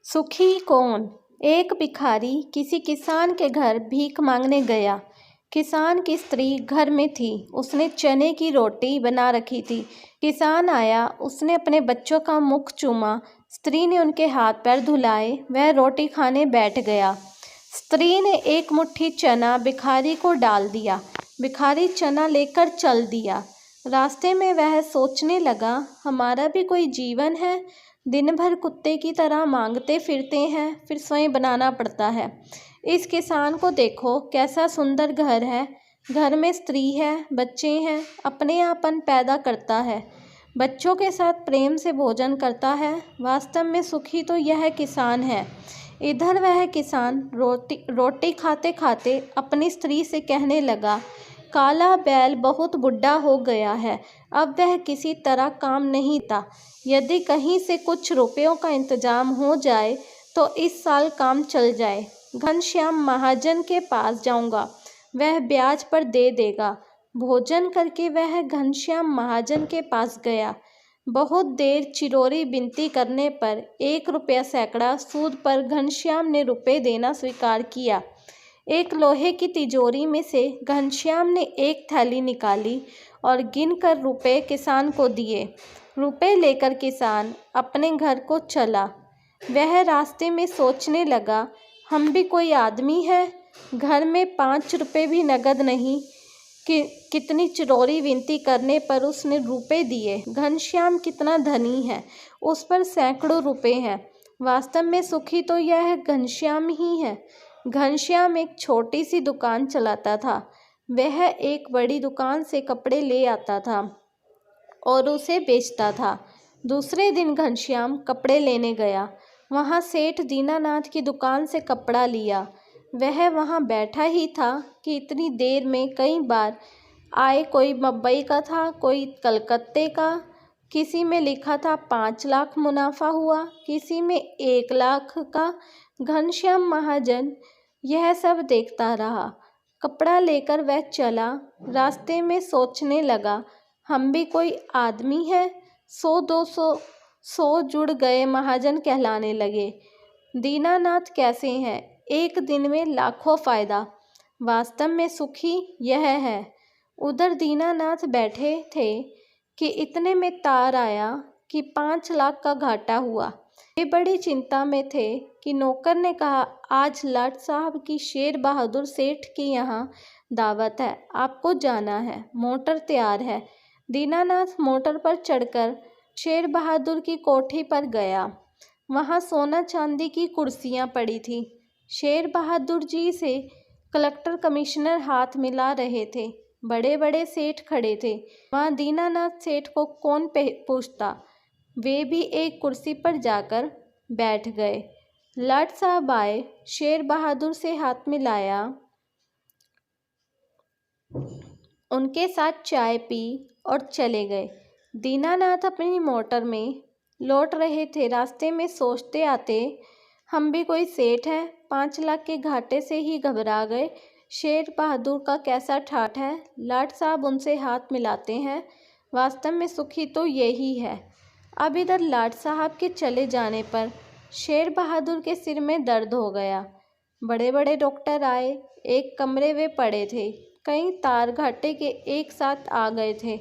सुखी कौन। एक भिखारी किसी किसान के घर भीख मांगने गया। किसान की स्त्री घर में थी। उसने चने की रोटी बना रखी थी। किसान आया, उसने अपने बच्चों का मुख चूमा। स्त्री ने उनके हाथ पैर धुलाए। वह रोटी खाने बैठ गया। स्त्री ने एक मुट्ठी चना भिखारी को डाल दिया। भिखारी चना लेकर चल दिया। रास्ते में वह सोचने लगा, हमारा भी कोई जीवन है। दिन भर कुत्ते की तरह मांगते फिरते हैं, फिर स्वयं बनाना पड़ता है। इस किसान को देखो, कैसा सुंदर घर है। घर में स्त्री है, बच्चे हैं, अपने आपन पैदा करता है, बच्चों के साथ प्रेम से भोजन करता है। वास्तव में सुखी तो यह किसान है। इधर वह किसान रोटी खाते खाते अपनी स्त्री से कहने लगा, काला बैल बहुत बुढ़ा हो गया है, अब वह किसी तरह काम नहीं था। यदि कहीं से कुछ रुपयों का इंतजाम हो जाए तो इस साल काम चल जाए। घनश्याम महाजन के पास जाऊंगा, वह ब्याज पर दे देगा। भोजन करके वह घनश्याम महाजन के पास गया। बहुत देर चिरोरी विनती करने पर 1 रुपया सैकड़ा सूद पर घनश्याम ने रुपये देना स्वीकार किया। एक लोहे की तिजोरी में से घनश्याम ने एक थैली निकाली और गिनकर रुपये किसान को दिए। रुपये लेकर किसान अपने घर को चला। वह रास्ते में सोचने लगा, हम भी कोई आदमी है, घर में 5 रुपये भी नगद नहीं कि कितनी चिरोरी विनती करने पर उसने रुपये दिए। घनश्याम कितना धनी है, उस पर सैकड़ों रुपये हैं। वास्तव में सुखी तो यह घनश्याम ही है। घनश्याम एक छोटी सी दुकान चलाता था। वह एक बड़ी दुकान से कपड़े ले आता था और उसे बेचता था। दूसरे दिन घनश्याम कपड़े लेने गया। वहाँ सेठ दीनानाथ की दुकान से कपड़ा लिया। वह वहाँ बैठा ही था कि इतनी देर में कई बार आए, कोई मुंबई का था, कोई कलकत्ते का। किसी में लिखा था 5 लाख मुनाफा हुआ, किसी में 1 लाख का। घनश्याम महाजन यह सब देखता रहा। कपड़ा लेकर वह चला। रास्ते में सोचने लगा, हम भी कोई आदमी है। 100-200 जुड़ गए, महाजन कहलाने लगे। दीनानाथ कैसे हैं, एक दिन में लाखों फायदा। वास्तव में सुखी यह है। उधर दीनानाथ बैठे थे कि इतने में तार आया कि 5 लाख का घाटा हुआ। वे बड़ी चिंता में थे कि नौकर ने कहा, आज लाट साहब की शेर बहादुर सेठ के यहाँ दावत है, आपको जाना है। मोटर तैयार है। दीनानाथ मोटर पर चढ़कर शेर बहादुर की कोठी पर गया। वहाँ सोना चांदी की कुर्सियाँ पड़ी थी। शेर बहादुर जी से कलेक्टर कमिश्नर हाथ मिला रहे थे। बड़े बड़े सेठ खड़े थे। वहाँ दीनानाथ सेठ को कौन पूछता। वे भी एक कुर्सी पर जाकर बैठ गए। लाट साहब आए, शेर बहादुर से हाथ मिलाया, उनके साथ चाय पी और चले गए। दीनानाथ अपनी मोटर में लौट रहे थे। रास्ते में सोचते आते, हम भी कोई सेठ है, 5 लाख के घाटे से ही घबरा गए। शेर बहादुर का कैसा ठाठ है। लाट साहब उनसे हाथ मिलाते हैं। वास्तव में सुखी तो यही है। अब इधर लाट साहब के चले जाने पर शेर बहादुर के सिर में दर्द हो गया। बड़े बड़े डॉक्टर आए, एक कमरे में पड़े थे। कई तार घाटे के एक साथ आ गए थे।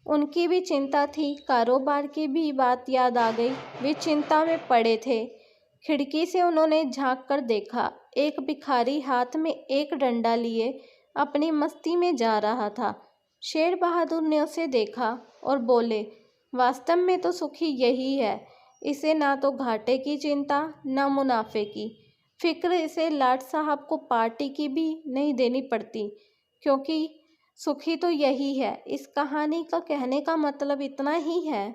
उनकी भी चिंता थी, कारोबार की भी बात याद आ गई। वे चिंता में पड़े थे। खिड़की से उन्होंने झांक कर देखा, एक भिखारी हाथ में एक डंडा लिए अपनी मस्ती में जा रहा था। शेर बहादुर ने उसे देखा और बोले, वास्तव में तो सुखी यही है। इसे ना तो घाटे की चिंता, ना मुनाफे की फिक्र। इसे लाट साहब को पार्टी की भी नहीं देनी पड़ती, क्योंकि सुखी तो यही है। इस कहानी का कहने का मतलब इतना ही है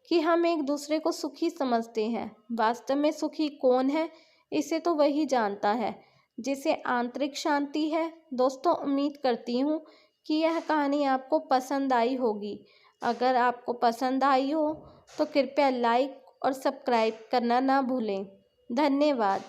कि हम एक दूसरे को सुखी समझते हैं। वास्तव में सुखी कौन है, इसे तो वही जानता है जिसे आंतरिक शांति है। दोस्तों, उम्मीद करती हूँ कि यह कहानी आपको पसंद आई होगी। अगर आपको पसंद आई हो तो कृपया लाइक और सब्सक्राइब करना ना भूलें। धन्यवाद।